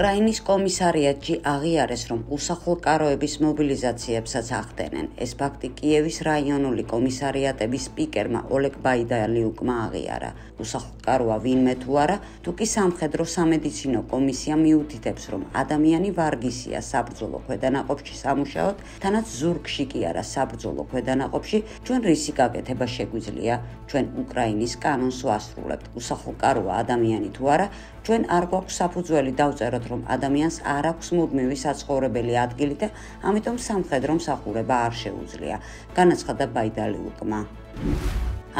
უკრაინის კომისარიატში აღიარეს, რომ უსახლკაროების მობილიზაციებსაც ახდენენ. ეს ფაქტი კიევის რაიონული კომისარიატების სპიკერმა ოლეგ ბაიდალიუკმა აღიარა. უსახლკაროა ვინმე თუ არა, თუკი სამხედრო სამედიცინო კომისია მიუთითებს, რომ ადამიანი ვარგისია საბრძოლო ქვედანაყოფში სამუშაოდ, თანაც ზურგში კი არა საბრძოლო ქვედანაყოფში, ჩვენ რისი გაკეთება შეგვიძლია, ჩვენ უკრაინის კანონს ვასრულებთ. უსახლკაროა ადამიანი თუ არა, ჩვენ არ გვაქვს საფუძველი დავწეროთ, რომ ადამიანს არ აქვს მუდმივი საცხოვრებელი ადგილი და ამიტომ სამხედრო მსახურება არ შეუძლია, განაცხადა ბაიდალიუკმა.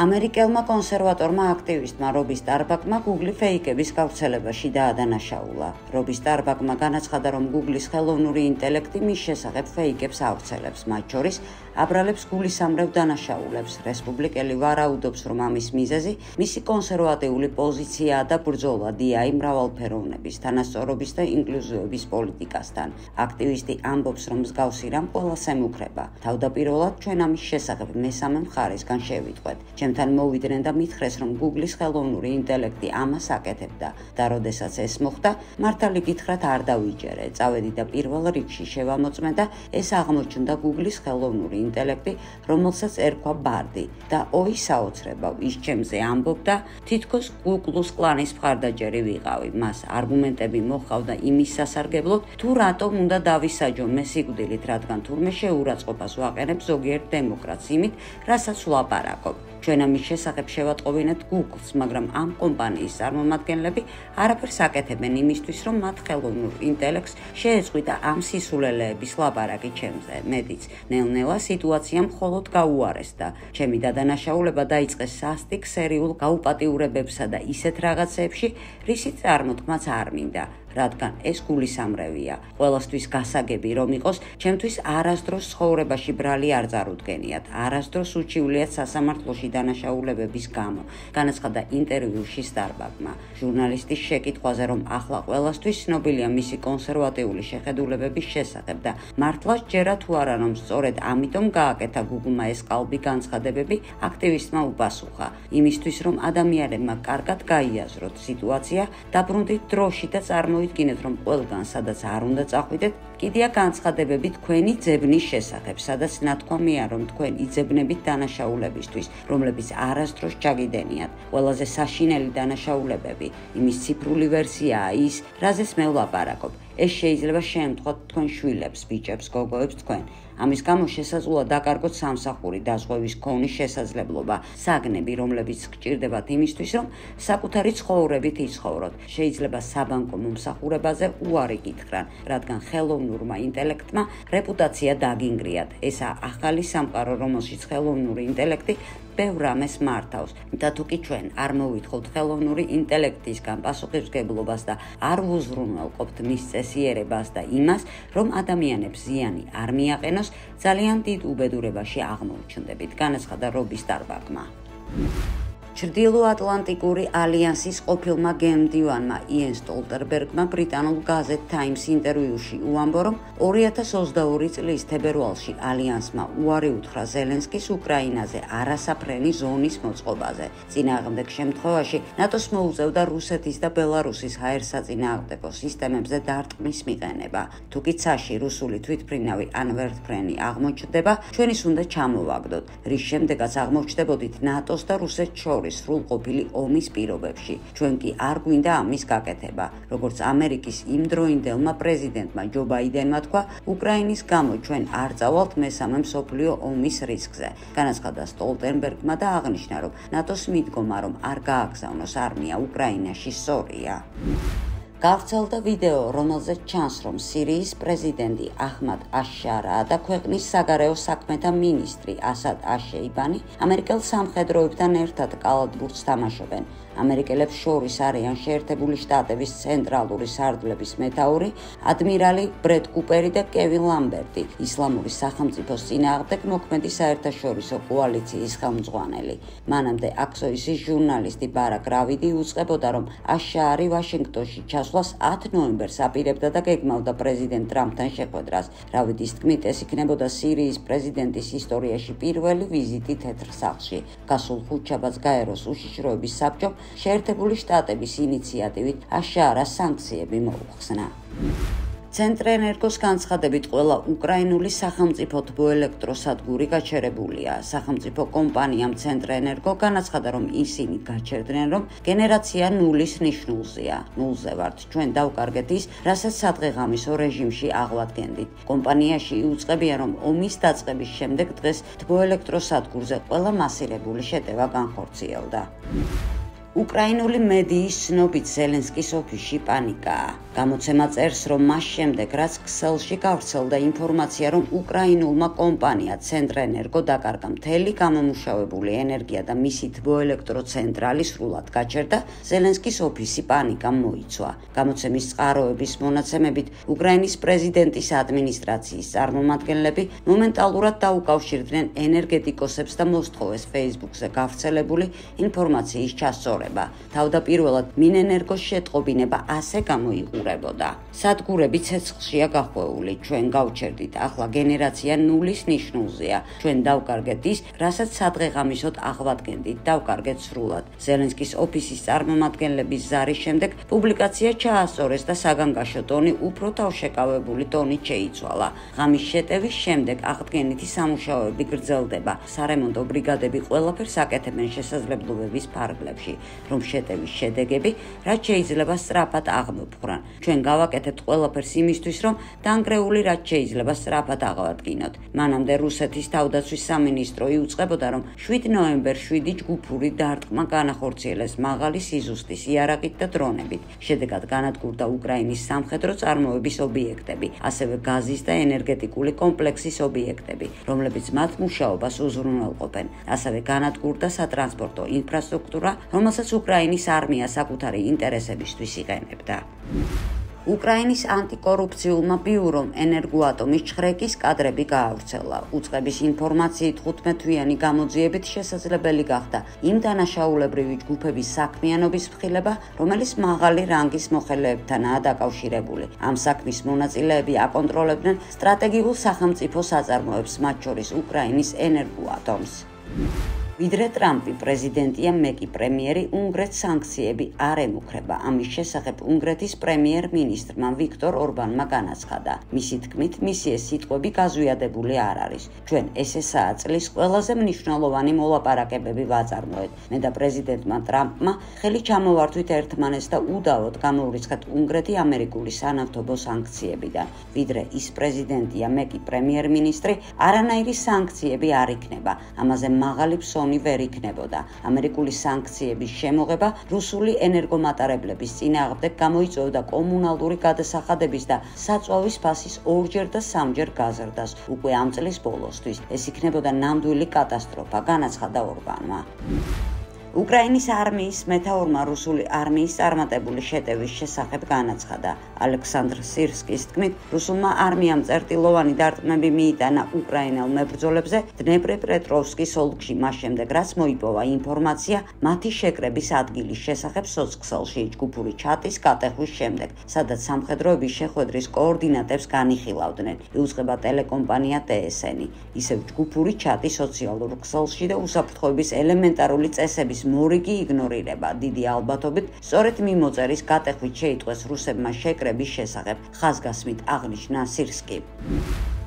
ამერიკელმა კონსერვატორმა აქტივისტმა რობი სტარბაკმა Google ფეიკების გავრცელებაში დაადანაშაულა. რობი სტარბაკმა განაცხადა, რომ Google-ის ხელოვნური ინტელექტი მის შესახებ ფეიკებს ავრცელებს, მათ შორის აბრალებს გულისამრევ დანაშაულებს. რესპუბლიკელი ვარაუდობს, რომ ამის მიზეზი მისი კონსერვატიული პოზიციაა და ბრძოლა DI მრავალფეროვნების, თანასწორობის და ინკლუზივობის პოლიტიკასთან. აქტივისტი ამბობს, რომ მსგავსი რამ ყველას ემუქრება. თავდაპირველად ჩვენ ამის შესახებ მესამე მხარესგან შევიტყვეთ. ჩემთან მოვიდნენ და მითხრეს, რომ Google-ის ხელოვნური ინტელექტი ამას აკეთებდა და როდესაც ეს მოხდა, მართალი გითხრათ არ დავიჯერე. წავედი და პირველ რიგში შევამოწმე და ეს აღმოჩნდა Google-ის ხელოვნური ინტელექტი, რომელსაც ერქვა ბარდი და oi საოცრებავ, ის ჩემზე ამბობდა, თითქოს Google-ის კლანის მხარდაჭერი ვიყავი. მას არგუმენტები მოჰყავდა იმის სასარგებლოდ, თუ რატომ უნდა დავისაჯო მე სიკვდილით, რადგან თურმე შეურაცხყოფას ვაყენებ ზოგიერთ დემოკრატს იმით, რასაც ვლაპარაკობ. ჩვენ ამის შესახებ შევატყობინეთ Google-ს, მაგრამ ამ კომპანიის წარმომადგენლები არაფერს აკეთებენ იმისთვის, რომ მათ ხელოვნურ ინტელექტს შეეწყვიტა ამ სისულელეების ლაპარაკი ჩემზე. მეტიც, ნელ-ნელა სიტუაცია მხოლოდ გაუარესდა. ჩემი დადანაშაულება დაიწყეს სასტიკ სერიულ გაუპატიურებებსა და ისეთ რაღაცებში, რისიც წარმოთქმაც არ მინდა. რადგან ეს გულისამრევია. ყველასთვის გასაგები რომ იყოს, ჩემთვის არასდროს ცხოვრებაში ბრალი არ წარუდგენიათ. არასდროს უჩივლიათ სასამართლოში დანაშაულებების გამო, განაცხადა ინტერვიუში სტარბაკმა. ჟურნალისტის შეკითხვაზე, რომ ახლა ყველასთვის ცნობილია მისი კონსერვატიული შეხედულებების შესახებ და მართლაც ჯერა თუ არა, რომ სწორედ ამიტომ გააკეთა Google-მა ეს კალბი განცხადებები, აქტივისტმა უპასუხა. იმისთვის, რომ ადამიანებმა კარგად გაიაზროთ სიტუაცია, დაბრუნდით დროში და წარმოიდგინეთ, რომ ყველგან, სადაც არ უნდა წახვიდეთ, კიდია განცხადებები თქვენი ძებნის შესახებ, სადაც ნათქვამია, რომ თქვენ იძებნებით დანაშაულებისთვის, რომლებიც არასდროს ჩაგიდენიათ. ყველაზე საშინელი დანაშაულებები, იმის ციფრული ვერსიაა ის, რაზეც მე ვლაპარაკობ. ეს შეიძლება შეემთხვათ თქვენ შვილებს, ბიჭებს, გოგოებს თქვენ. ამის გამო შესაძლოა დაკარგოთ სამსახური, დაზღვევის ქონის შესაძლებლობა, საგნები, რომლებიც გჭირდებათ იმისთვის, რომ საკუთარი ცხოვრებით იცხოვროთ. შეიძლება საბანკო მომსახურებაზე უარი გითხრან, რადგან ხელოვნურმა ინტელექტმა რეპუტაცია დაგინგრიათ. ესაა ახალი სამყარო, რომელშიც ხელოვნური ინტელექტი ბევრ რამეს მართავს და თუკი ჩვენ არ მოვითხოთ ხელოვნური ინტელექტისგან პასუხისმგებლობას და არ ვუზრუნველყოფთ მის წესიერებას და იმას, რომ ადამიანებს ზიანი არ მიაყენოს, ძალიან დიდ უბედურებაში აღმოჩნდებით, განაცხადა რობი სტარბაკმა. ჩრდილოატლანტიკური ალიანსის ყოფილმა გენმდივანმა იენ სტოლტენბერგმა ბრიტანულ გაზეთ Times ინტერვიუში უამბო, რომ 2022 წლის თებერვალში ალიანსმა უარი უთხრა ზელენსკის უკრაინაზე არასაფრენი ზონის მოწყობაზე. წინააღმდეგ შემთხვევაში ნატოს მოუწევდა რუსეთის და ბელარუსის ჰაერსაწინააღმდეგო სისტემებზე დარტყმის მიყენება. თუკი ცაში რუსული თვითმფრინავი ან ვერტმფრენი აღმოჩნდება, ჩვენის უნდა ჩამოვაგდოთ, რის შემდეგაც აღმოჩნდებოდით ნატოს და რუსეთს შორის სრულყოფილი ომის პირობებში. ჩვენ კი არ გვინდა ამის გაკეთება. როგორც ამერიკის იმდროინდელმა პრეზიდენტმა ჯო ბაიდენმა თქვა, უკრაინის გამო ჩვენ არ წავალთ მესამე მსოფლიო ომის რისკზე. განაცხადა სტოლტენბერგმა და აღნიშნა, რომ ნატოს მიდგომა, რომ არ გააგზავნოს არმია უკრაინაში, სწორია. გავრცელდა ვიდეო, რომელზეც ჩანს, რომ სირიის პრეზიდენტი აჰმად აშ-შარაა და ქვეყნის საგარეო საქმეთა მინისტრი ასად აშ-შეიბანი ამერიკელ სამხედროებთან ერთად კალათბურთს თამაშობენ. ამერიკელებს შორის არიან შეერთებული შტატების ცენტრალური სარდლების მეთაური ადმირალი ბრედ კუპერი და კევინ ლამბერტი, ისლამური სახელმწიფოს წინააღმდეგ მოქმედი საერთაშორისო კოალიციის ხელმძღვანელი. მანამდე აქსოისის ჟურნალისტი ბარაკ რავიდი უწყებოდა, რომ აშ-შაარი ვაშინგტონში ჩასვლა გადასვლას 10 ნოემბერს აპირებდა და გეგმავდა პრეზიდენტ ტრამპთან შეხვედრას. Რავიდის თქმით, ეს იქნებოდა სირიის პრეზიდენტის ისტორიაში პირველი ვიზიტი თეთრ სახლში. გასულ ხუთშაბათს გაეროს უშიშროების საბჭომ შეერთებული შტატების ინიციატივით აშაარას სანქციები მოუხსნა. ცენტრენერგოს განცხადებით ყველა უკრაინული სახელმწიფო თბოელექტროსადგური გაჩერებულია. სახელმწიფო კომპანიამ ცენტრენერგო განაცხადა, რომ ისინი გაჩერდნენ, რომ გენერაცია ნულის ნიშნულზეა. ნულზე ვართ, ჩვენ დავკარგეთ ის, რასაც სადღეღამისო რეჟიმში აღვადგენდით. კომპანიაში იუწყებია, რომ ომის დაწყების შემდეგ დღეს თბოელექტროსადგურზე ყველა მასირებული შეტევა განხორციელდა. უკრაინული მედიის ცნობით ზელენსკის ოფისში პანიკაა. გამოცემა წერს, რომ მას შემდეგ, რაც ქსელში გავრცელდა ინფორმაცია, რომ უკრაინულმა კომპანია ცენტრენერგო დაკარგა მთელი გამომუშავებული ენერგია და მისი თბოელექტროცენტრალი სრულად გაჩერდა, ზელენსკის ოფისი პანიკამ მოიცვა. გამოცემის წყაროების მონაცემებით, უკრაინის პრეზიდენტის ადმინისტრაციის წარმომადგენლები მომენტალურად დაუკავშირდნენ ენერგეტიკოსებს და მოსთხოვეს Facebook-ზე გავრცელებული ინფორმაციის ჩასწორება. თავდაპირველად მინენერგოს შეტყობინება ასე გამოიყურებოდა. სადგურები ცეცხლშია გახვეული, ჩვენ გავჩერდით, ახლა გენერაცია ნულის ნიშნულზეა. ჩვენ დავკარგეთ ის, რასაც სადღეღამისოდ აღვადგენდით, დავკარგეთ სრულად. ზელენსკის ოფისის წარმომადგენლების ზარის შემდეგ პუბლიკაცია ჩაასწორეს და საგანგაშო ტონი უფრო თავშეკავებული ტონით შეიცვალა. ღამის შეტევის შემდეგ აღდგენითი სამუშაოები გრძელდება. სარემონტო ბრიგადები ყველაფერს აკეთებენ შესაძლებლობების ფარგლებში, რომ შეტევის შედეგები, რაც შეიძლება სწრაფად აღმოფხვრან. ჩვენ გავაკეთებთ ყველაფერს იმისთვის, რომ დანგრეული რაც შეიძლება სწრაფად აღვადგინოთ. მანამდე რუსეთის თავდაცვის სამინისტრო იუწყებოდა, რომ 7 ნოემბერს 7 ჯგუფური დარტყმა განახორციელეს მაღალი სიზუსტის იარაღით და დრონებით. შედეგად განადგურდა უკრაინის სამხედრო წარმოების ობიექტები, ასევე გაზის და ენერგეტიკული კომპლექსის ობიექტები, რომლებიც მათ მუშაობას უზრუნველყოფენ. ასევე განადგურდა სატრანსპორტო ინფრასტრუქტურა, რომელსაც უკრაინის არმია საკუთარი ინტერესებისთვის იყენებდა. უკრაინის ანტიკორუფციულმა ბიურომ ენერგოატომის ჩხრეკის კადრები გაავრცელა. უწყების ინფორმაციით 15-თვიანი გამოძიებით შესაძლებელი გახდა იმ დანაშაულებრივი ჯგუფების საქმიანობის ფრხილება, რომელიც მაღალი რანგის მოხელეებთანაა დაკავშირებული. ამ საქმის მონაწილეები აკონტროლებდნენ სტრატეგიულ სახელმწიფო საწარმოებს, მათ შორის უკრაინის ენერგოატომს. ვიდრე ტრამპი პრეზიდენტია, მეკი პრემიერი უნგრეთს სანქციები არ ემუქრება. ამის შესახებ უნგრეთის პრემიერ-მინისტრმა ვიქტორ ორბანმა განაცხადა. მისი თქმით, მისი ეს სიტყვები გაზვიადებული არ არის. ჩვენ ესაა წლის ყველაზე მნიშვნელოვანი მოლაპარაკებები ვაწარმოეთ. მე და პრეზიდენტმა ტრამპმა ხელი ჩამოვართვით ერთმანეთს და უდავოდ გამოვრიცხეთ უნგრეთი ამერიკული სანავთობო სანქციებიდან. ვიდრე ის პრეზიდენტია, მეკი პრემიერ-მინისტრი, არანაირი სანქციები არ იქნება. ამაზე მაღალი ფსონი ვერ იქნებოდა. ამერიკული სანქციების შემოღება რუსული ენერგომატარებლების წინააღმდეგ გამოიწვევდა კომუნალური გადასახადების და საწვავის ფასის 2-ჯერ და 3-ჯერ გაზრდას უკვე ამ წლის ბოლოსთვის. ეს იქნებოდა ნამდვილი კატასტროფა, განაცხადა ორბანმა. უკრაინის არმიის მეთაურმა რუსული არმიის წარმატებული შეტევის შესახებ განაცხადა. ალექსანდრ სირსკის თქმით, რუსულმა არმიამ წერტილოვანი დარტყმები მიიტანა უკრაინელ მებრძოლებზე დნეპროპეტროვსკის ოლქში, მას შემდეგ რაც მოიპოვა ინფორმაცია მათი შეკრების ადგილის შესახებ სოცქსელში ჯგუფური ჩატის გატეხვის შემდეგ, სადაც სამხედროები შეხვედრის კოორდინატებს განიხილავდნენ. იუწყება ტელეკომპანია TSN. ისევ ჯგუფური ჩატი სოციალურ ქსელში და უსაფრთხოების ელემენტარული წესების მორიგი იგნორირება. დიდი ალბათობით სწორედ მიმოწერის გატეხვით შეიტყვეს რუსებმა შეკრების შესახებ, ხაზგასმით აღნიშნა სირსკი.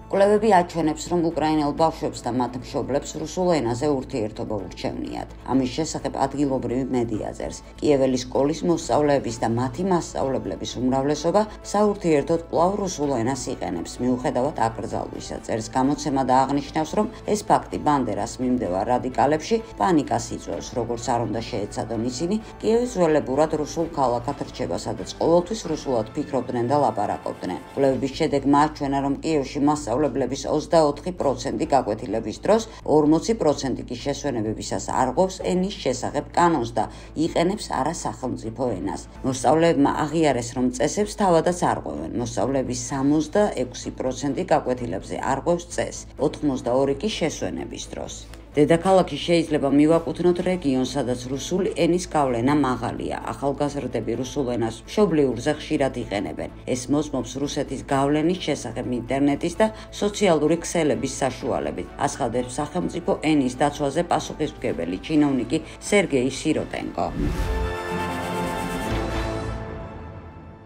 კვლევები აჩვენებს, რომ უკრაინელ ბავშვებს და მათ მშობლებს რუსულ ენაზე ურთიერთობა ურჩევნიათ. ამის შესახებ ადგილობრივი მედია წერს. კიეველის სკოლის მოსწავლეების და მათი მასწავლებლების უმრავლესობა საურთიერთოდ კვლავ რუსულ ენას იყენებს, მიუხედავად აკრძალვისა. წერს გამოცემა და აღნიშნავს, რომ ეს ფაქტი ბანდერას მიმდევარ რადიკალებში პანიკას იწვევს, როგორც არ უნდა შეეცადონ ისინი, კიევის ძველებურად რუსულ ქალაქად რჩება, სადაც ყოველთვის რუსულად ფიქრობდნენ და ლაპარაკობდნენ. კვლევების შედეგმა აჩვენა, რომ კიევში მასწავლებლების 24% გაკვეთილების დროს 40% კი შესვენებებისას არღვევს ენის შესახებ კანონს და იყენებს არასახელმწიფო ენას. მოსწავლეებმა აღიარეს, რომ წესებს თავადაც არღვევენ. მოსწავლეების 66% გაკვეთილებზე არღვევს წესს, 82% კი შესვენების დროს. დედაქალაქი შეიძლება მივაკუთვნოთ რეგიონს, სადაც რუსული ენის გავლენა მაღალია. ახალგაზრდები რუსულ ენას მშობლიურზე ხშირად იყენებენ. ეს მოსმობს რუსეთის გავლენის შესახებ ინტერნეტის და სოციალური ქსელების საშუალებით, აცხადებს სახელმწიფო ენის დაცვაზე პასუხისმგებელი ჩინოვნიკი სერგეი სიროტენკო.